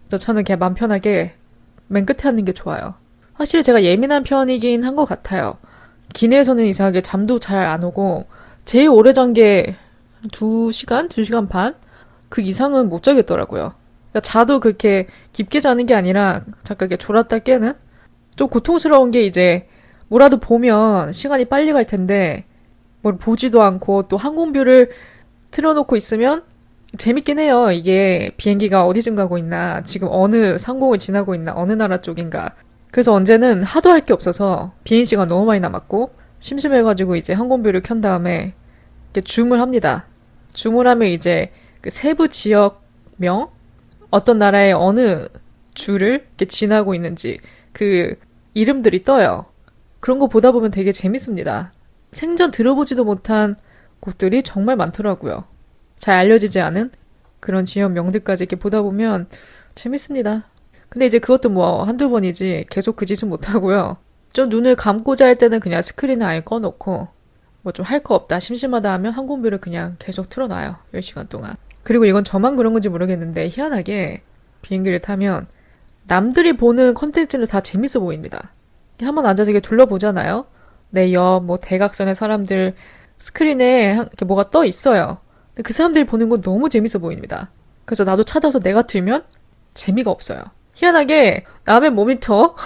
그래서 저는 그냥 맘 편하게 맨 끝에 앉는 게 좋아요. 확실히 제가 예민한 편이긴 한 것 같아요. 기내에서는 이상하게 잠도 잘 안 오고 제일 오래 잔 게 2시간? 2시간 반? 그 이상은 못 자겠더라고요. 그러니까 자도 그렇게 깊게 자는 게 아니라 잠깐 이렇게 졸았다 깨는? 좀 고통스러운 게 이제 뭐라도 보면 시간이 빨리 갈 텐데 뭘 보지도 않고 또 항공뷰를 틀어놓고 있으면 재밌긴 해요. 이게 비행기가 어디쯤 가고 있나, 지금 어느 상공을 지나고 있나, 어느 나라 쪽인가. 그래서 언제는 하도 할 게 없어서 비행 시간 너무 많이 남았고 심심해가지고 이제 항공뷰를 켠 다음에 이렇게 줌을 합니다. 줌을 하면 이제 그 세부 지역명, 어떤 나라의 어느 주를 이렇게 지나고 있는지 그 이름들이 떠요. 그런 거 보다 보면 되게 재밌습니다. 생전 들어보지도 못한 곳들이 정말 많더라고요. 잘 알려지지 않은 그런 지역명들까지 이렇게 보다 보면 재밌습니다. 근데 이제 그것도 뭐 한두 번이지 계속 그 짓은 못하고요. 좀 눈을 감고자 할 때는 그냥 스크린을 아예 꺼놓고 뭐 좀 할 거 없다, 심심하다 하면 항공뷰를 그냥 계속 틀어놔요. 10시간 동안. 그리고 이건 저만 그런 건지 모르겠는데 희한하게 비행기를 타면 남들이 보는 콘텐츠는 다 재밌어 보입니다. 한번 앉아서 이렇게 둘러보잖아요. 내 옆, 뭐 대각선의 사람들 스크린에 이렇게 뭐가 떠 있어요. 근데 그 사람들이 보는 건 너무 재밌어 보입니다. 그래서 나도 찾아서 내가 틀면 재미가 없어요. 희한하게 남의 모니터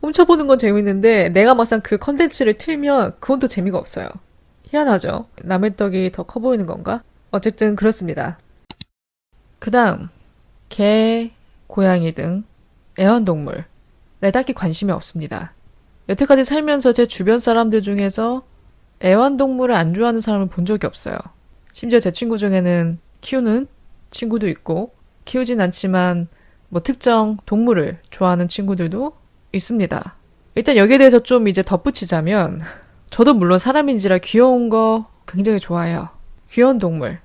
훔쳐보는 건 재밌는데 내가 막상 그 컨텐츠를 틀면 그건 또 재미가 없어요. 희한하죠? 남의 떡이 더 커 보이는 건가? 어쨌든 그렇습니다. 그 다음 개, 고양이 등 애완동물에 딱히 관심이 없습니다. 여태까지 살면서 제 주변 사람들 중에서 애완동물을 안 좋아하는 사람을 본 적이 없어요. 심지어 제 친구 중에는 키우는 친구도 있고 키우진 않지만 뭐 특정 동물을 좋아하는 친구들도 있습니다. 일단 여기에 대해서 좀 이제 덧붙이자면 저도 물론 사람인지라 귀여운 거 굉장히 좋아해요. 귀여운 동물,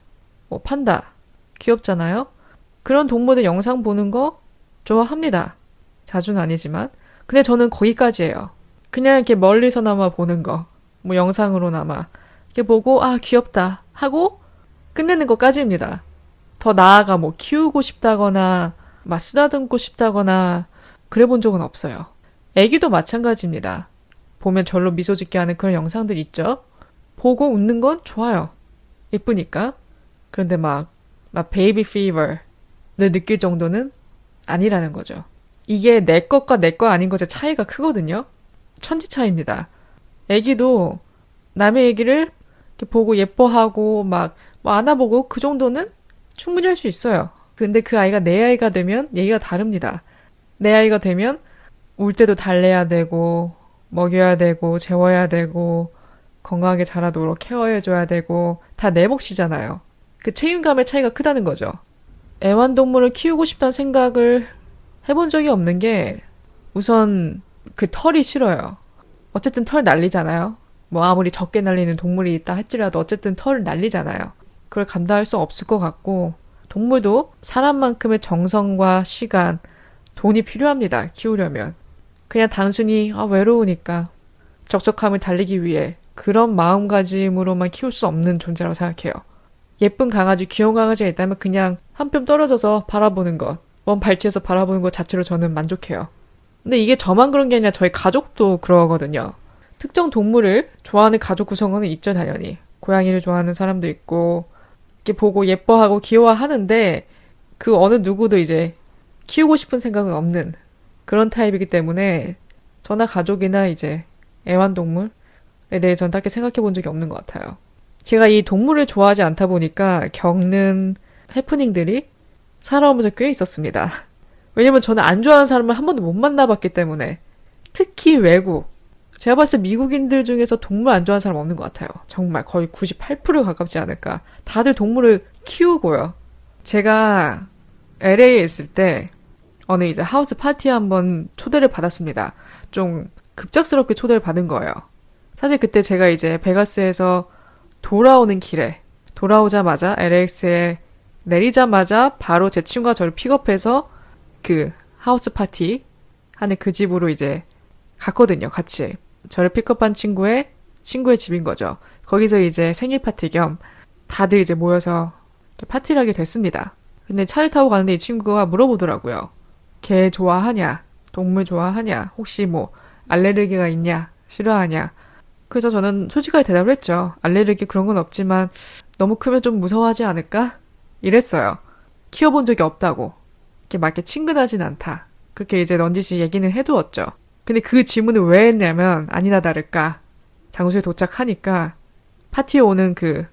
뭐 판다, 귀엽잖아요? 그런 동물들 영상 보는 거 좋아합니다. 자주는 아니지만. 근데 저는 거기까지예요. 그냥 이렇게 멀리서나마 보는 거, 뭐 영상으로나마 이렇게 보고 아 귀엽다 하고 끝내는 것까지입니다. 더 나아가 뭐 키우고 싶다거나 막 쓰다듬고 싶다거나 그래 본 적은 없어요. 애기도 마찬가지입니다. 보면 절로 미소 짓게 하는 그런 영상들 있죠? 보고 웃는 건 좋아요. 예쁘니까. 그런데 막 베이비 피버를 느낄 정도는 아니라는 거죠. 이게 내 것과 내 거 아닌 것의 차이가 크거든요. 천지 차이입니다. 애기도 남의 얘기를 이렇게 보고 예뻐하고 뭐 안아보고 그 정도는 충분히 할 수 있어요. 근데 그 아이가 내 아이가 되면 얘기가 다릅니다. 내 아이가 되면 울 때도 달래야 되고 먹여야 되고 재워야 되고 건강하게 자라도록 케어해줘야 되고 다 내 몫이잖아요. 그 책임감의 차이가 크다는 거죠. 애완동물을 키우고 싶다는 생각을 해본 적이 없는 게 우선 그 털이 싫어요. 어쨌든 털 날리잖아요. 뭐 아무리 적게 날리는 동물이 있다 할지라도 어쨌든 털을 날리잖아요. 그걸 감당할 수 없을 것 같고 동물도 사람만큼의 정성과 시간, 돈이 필요합니다. 키우려면. 그냥 단순히 외로우니까 적적함을 달리기 위해 그런 마음가짐으로만 키울 수 없는 존재라고 생각해요. 예쁜 강아지, 귀여운 강아지가 있다면 그냥 한 뼘 떨어져서 바라보는 것, 먼 발치에서 바라보는 것 자체로 저는 만족해요. 근데 이게 저만 그런 게 아니라 저희 가족도 그러거든요. 특정 동물을 좋아하는 가족 구성원은 있죠, 당연히. 고양이를 좋아하는 사람도 있고 이렇게 보고 예뻐하고 귀여워하는데 그 어느 누구도 이제 키우고 싶은 생각은 없는 그런 타입이기 때문에 저나 가족이나 이제 애완동물에 대해 전 딱히 생각해 본 적이 없는 것 같아요. 제가 이 동물을 좋아하지 않다 보니까 겪는 해프닝들이 살아오면서 꽤 있었습니다. 왜냐면 저는 안 좋아하는 사람을 한 번도 못 만나봤기 때문에 특히 외국 제가 봤을 때 미국인들 중에서 동물 안 좋아하는 사람 없는 것 같아요. 정말 거의 98%에 가깝지 않을까. 다들 동물을 키우고요. 제가 LA에 있을 때 어느 이제 하우스 파티에 한번 초대를 받았습니다. 좀 급작스럽게 초대를 받은 거예요. 사실 그때 제가 이제 베가스에서 돌아오는 길에 돌아오자마자 LAX에 내리자마자 바로 제 친구가 저를 픽업해서 그 하우스 파티 하는 그 집으로 이제 갔거든요. 같이. 저를 픽업한 친구의 집인 거죠. 거기서 이제 생일 파티 겸 다들 이제 모여서 파티를 하게 됐습니다. 근데 차를 타고 가는데 이 친구가 물어보더라고요. 개 좋아하냐? 동물 좋아하냐? 혹시 뭐 알레르기가 있냐? 싫어하냐? 그래서 저는 솔직하게 대답을 했죠. 알레르기 그런 건 없지만 너무 크면 좀 무서워하지 않을까? 이랬어요. 키워본 적이 없다고. 이렇게 막 이렇게 친근하진 않다. 그렇게 이제 넌지시 얘기는 해두었죠. 근데 그 질문을 왜 했냐면 아니나 다를까 장소에 도착하니까 파티에 오는 그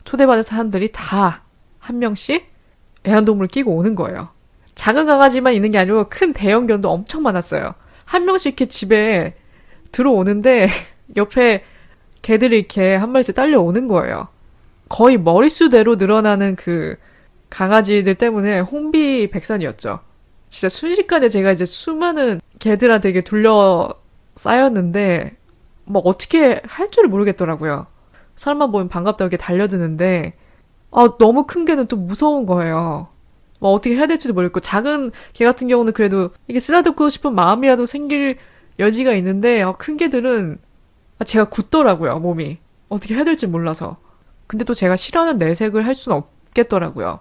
초대받은 사람들이 다 한 명씩 애완동물을 끼고 오는 거예요. 작은 강아지만 있는 게 아니고 큰 대형견도 엄청 많았어요. 한 명씩 이렇게 집에 들어오는데 옆에 개들이 이렇게 한 마리씩 딸려오는 거예요. 거의 머릿수대로 늘어나는 그 강아지들 때문에 홍비백산이었죠. 진짜 순식간에 제가 이제 수많은 개들한테 이게 둘러싸였는데 뭐 어떻게 할 줄을 모르겠더라고요. 사람만 보면 반갑다고 이렇게 달려드는데 너무 큰 개는 또 무서운 거예요. 뭐 어떻게 해야 될지도 모르겠고 작은 개 같은 경우는 그래도 이게 쓰다듬고 싶은 마음이라도 생길 여지가 있는데 큰 개들은 제가 굳더라고요, 몸이. 어떻게 해야 될지 몰라서. 근데 또 제가 싫어하는 내색을 할 수는 없겠더라고요.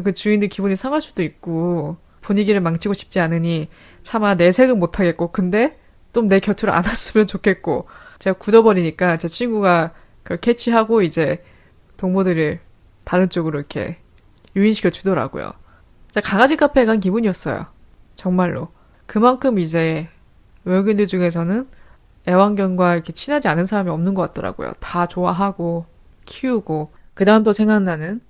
그 주인들 기분이 상할 수도 있고 분위기를 망치고 싶지 않으니 차마 내색은 못하겠고 근데 또 내 곁으로 안 왔으면 좋겠고 제가 굳어버리니까 제 친구가 그걸 캐치하고 이제 동물들을 다른 쪽으로 이렇게 유인시켜 주더라고요. 강아지 카페에 간 기분이었어요. 정말로. 그만큼 이제 외국인들 중에서는 애완견과 이렇게 친하지 않은 사람이 없는 것 같더라고요. 다 좋아하고 키우고. 그 다음 또 생각나는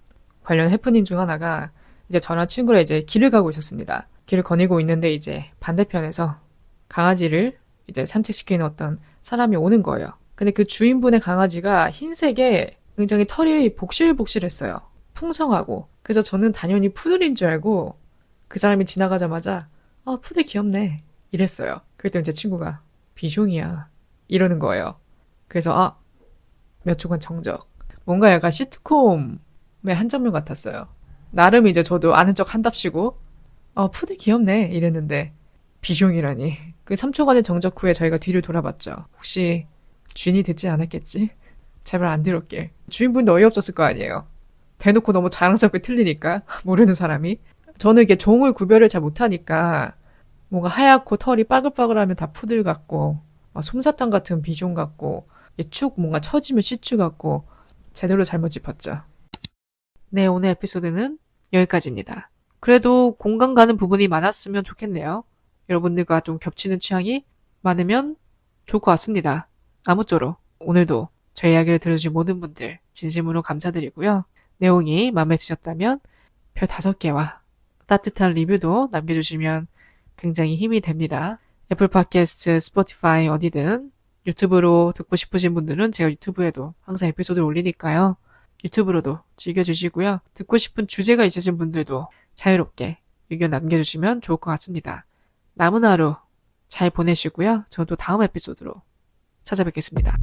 관련 해프닝 중 하나가 이제 저랑 친구랑 이제 길을 가고 있었습니다. 길을 거니고 있는데 이제 반대편에서 강아지를 이제 산책시키는 어떤 사람이 오는 거예요. 근데 그 주인분의 강아지가 흰색에 굉장히 털이 복실복실했어요. 풍성하고. 그래서 저는 당연히 푸들인 줄 알고 그 사람이 지나가자마자 푸들 귀엽네 이랬어요. 그랬더니 제 친구가 비숑이야 이러는 거예요. 그래서 몇 초간 정적. 뭔가 약간 시트콤의 한 장면 같았어요. 나름 이제 저도 아는 척 한답시고 푸들 귀엽네 이랬는데 비숑이라니. 그 3초간의 정적 후에 저희가 뒤를 돌아봤죠. 혹시 주인이 듣지 않았겠지? 제발 안 들었길. 주인분도 어이없었을 거 아니에요. 대놓고 너무 자랑스럽게 틀리니까 모르는 사람이. 저는 이게 종을 구별을 잘 못하니까 뭔가 하얗고 털이 빠글빠글하면 다 푸들 같고, 막 솜사탕 같은 비숑 같고, 축 뭔가 처지면 시추 같고, 제대로 잘못 짚었죠. 네, 오늘 에피소드는 여기까지입니다. 그래도 공감 가는 부분이 많았으면 좋겠네요. 여러분들과 좀 겹치는 취향이 많으면 좋을 것 같습니다. 아무쪼록 오늘도 제 이야기를 들어주신 모든 분들 진심으로 감사드리고요. 내용이 마음에 드셨다면 별 5개와 따뜻한 리뷰도 남겨주시면 굉장히 힘이 됩니다. 애플 팟캐스트, 스포티파이 어디든 유튜브로 듣고 싶으신 분들은 제가 유튜브에도 항상 에피소드를 올리니까요. 유튜브로도 즐겨주시고요. 듣고 싶은 주제가 있으신 분들도 자유롭게 의견 남겨주시면 좋을 것 같습니다. 남은 하루 잘 보내시고요. 저도 다음 에피소드로 찾아뵙겠습니다.